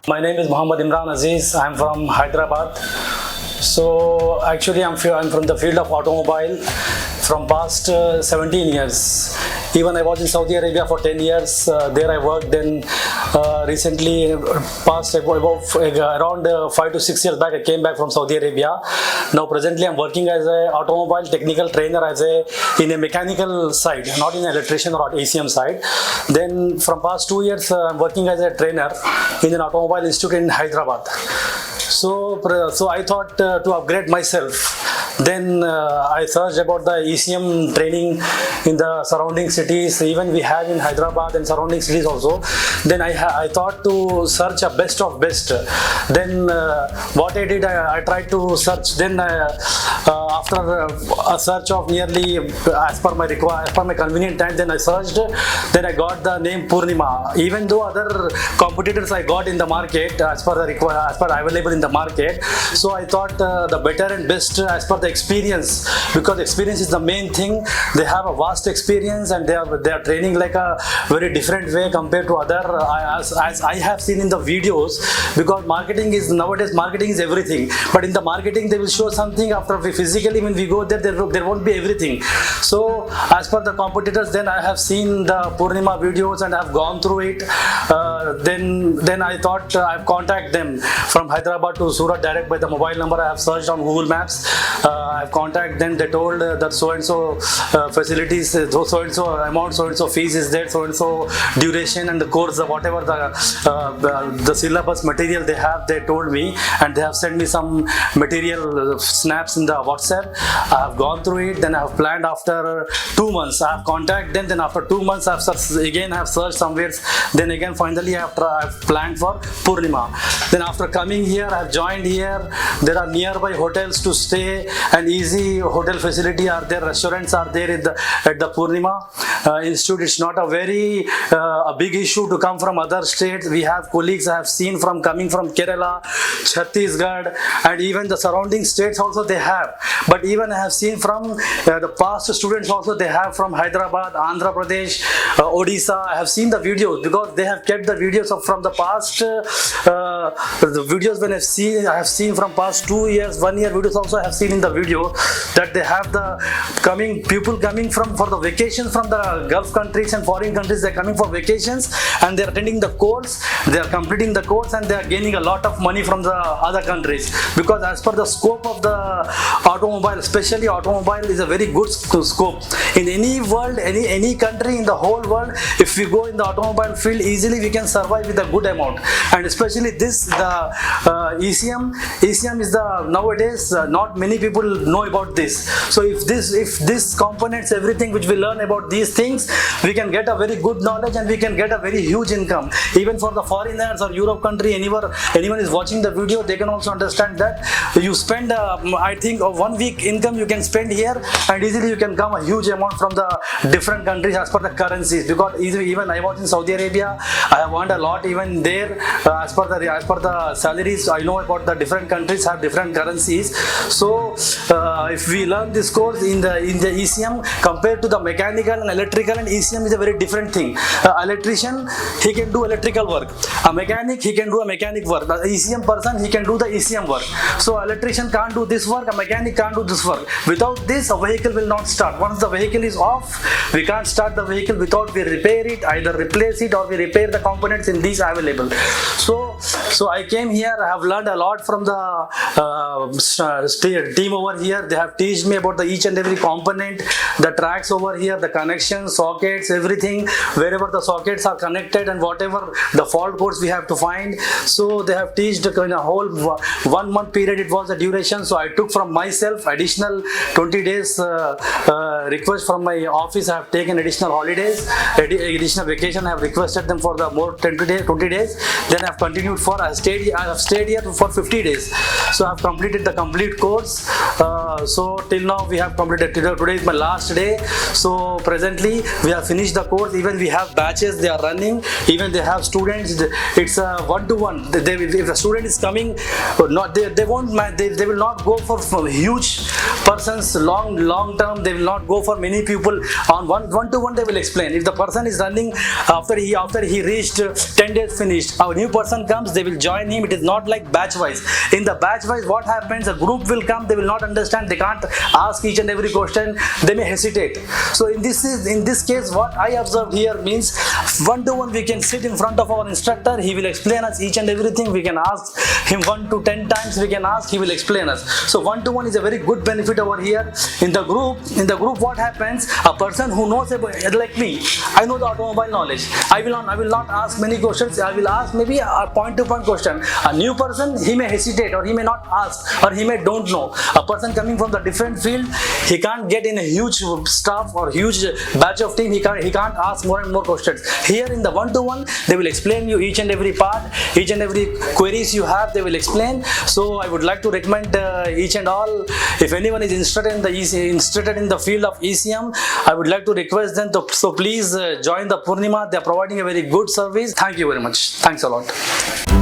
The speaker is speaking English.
My name is Muhammad Imran Aziz. I'm from Hyderabad. So actually I'm from the field of automobile from past 17 years. Even I was in Saudi Arabia for 10 years. There I worked. Then recently, past around 5 to 6 years back, I came back from Saudi Arabia. Now presently I'm working as an automobile technical trainer in a mechanical side, not in electrician or ECM side. Then from past 2 years I'm working as a trainer in an automobile institute in Hyderabad. So I thought to upgrade myself. Then I searched about the ECM training in the surrounding cities. Even we have in Hyderabad and surrounding cities also. Then I thought to search a best of best. Then what I did, I tried to search. Then after a search of nearly as per my convenient time, then I searched. Then I got the name Purnima. Even though other competitors I got in the market as per available in the market. So I thought the better and best as per the experience, because experience is the main thing. They have a vast experience and they are training like a very different way compared to other as I have seen in the videos, because nowadays marketing is everything, but in the marketing they will show something. After physically when we go there won't be everything. So as per the competitors, then I have seen the Purnima videos and I have gone through it. Then I thought I've contacted them from Hyderabad to Surat direct by the mobile number. I have searched on Google Maps. I've contacted them. They told that so and so facilities, so and so amount, so and so fees is there, so and so duration and the course, whatever the syllabus material they have, they told me, and they have sent me some material snaps in the WhatsApp. I have gone through it. Then I have planned after 2 months. I have contacted them. Then after 2 months, I have searched somewhere. Then again finally I have planned for Purnima. Then after coming here, I have joined here. There are nearby hotels to stay and easy hotel facility are there. Restaurants are there at the Purnima Institute. It's not a very a big issue to come from other states. We have colleagues I have seen coming from Kerala, Chhattisgarh, and even the surrounding states also they have. But even I have seen from the past students also they have from Hyderabad, Andhra Pradesh, Odisha. I have seen the videos because they have kept the videos from the past. The videos when I have seen from past 2 years, 1 year videos also I have seen in the video that they have the people coming for the vacations from the Gulf countries and foreign countries. They are coming for vacations and they are attending the course. They are completing the course and they are gaining a lot of money from the other countries, because as per the scope of the automobile, especially automobile is a very good scope in any world, any country in the whole world. If we go in the automobile field, easily we can survive with a good amount. And especially the ECM is the nowadays not many people know about this. So if this components, everything which we learn about these things, we can get a very good knowledge and we can get a very huge income. Even for the foreigners or Europe country, anyone is watching the video, they can also understand that you spend I think 1 week income you can spend here and easily you can come a huge amount from the different countries as per the currencies. Because even I was in Saudi Arabia, I have earned a lot even there as per the salaries. I know about the different countries have different currencies. So if we learn this course in the ECM compared to the mechanical and electrical, and ECM is a very different thing. Electrician, he can do electrical work. A mechanic, he can do a mechanic work. The ECM person, he can do the ECM work. So electrician can't do this work, a mechanic can't do this work. Without this, a vehicle will not start. Once the vehicle is off, we can't start the vehicle without we repair it, either replace it or we repair the components in these available. So I came here, I have learned a lot from the team over here. They have teached me about each and every component, the tracks over here, the connections, sockets, everything, wherever the sockets are connected and whatever the fault codes we have to find. So they have teached in a whole 1 month period it was the duration. So I took from myself additional 20 days request from my office. I have taken additional holidays, additional vacation. I have requested them for the more 20 days. Then I have continued I have stayed here for 50 days. So I have completed the complete course. So till now we have completed. Today is my last day. So presently we have finished the course. Even we have batches they are running. Even they have students. It's a one-to-one. If a student is coming, they will not go for huge persons long term, they will not go for many people. On one to one they will explain. If the person is running after he reached 10 days finished, a new person comes, they will join him. It is not like batch wise. In the batch wise, what happens, a group will come, they will not understand, they can't ask each and every question, they may hesitate. So in this case, what I observed here means one to one we can sit in front of our instructor, he will explain us each and everything. We can ask him 1 to 10 times, we can ask, he will explain us. So one to one is a very good benefit over here. In the group what happens, a person who knows about, like me, I know the automobile knowledge, I will not ask many questions, I will ask maybe a point to point question. A new person, he may hesitate, or he may not ask, or he may don't know. A person coming from the different field, he can't get in a huge staff or huge batch of team, he can't ask more and more questions. Here in the one to one, they will explain you each and every part, each and every queries you have, they will explain. So I would like to recommend each and all, if anyone is interested in the field of ECM, I would like to request them to, so please join the Purnima. They are providing a very good service. Thank you very much. Thanks a lot.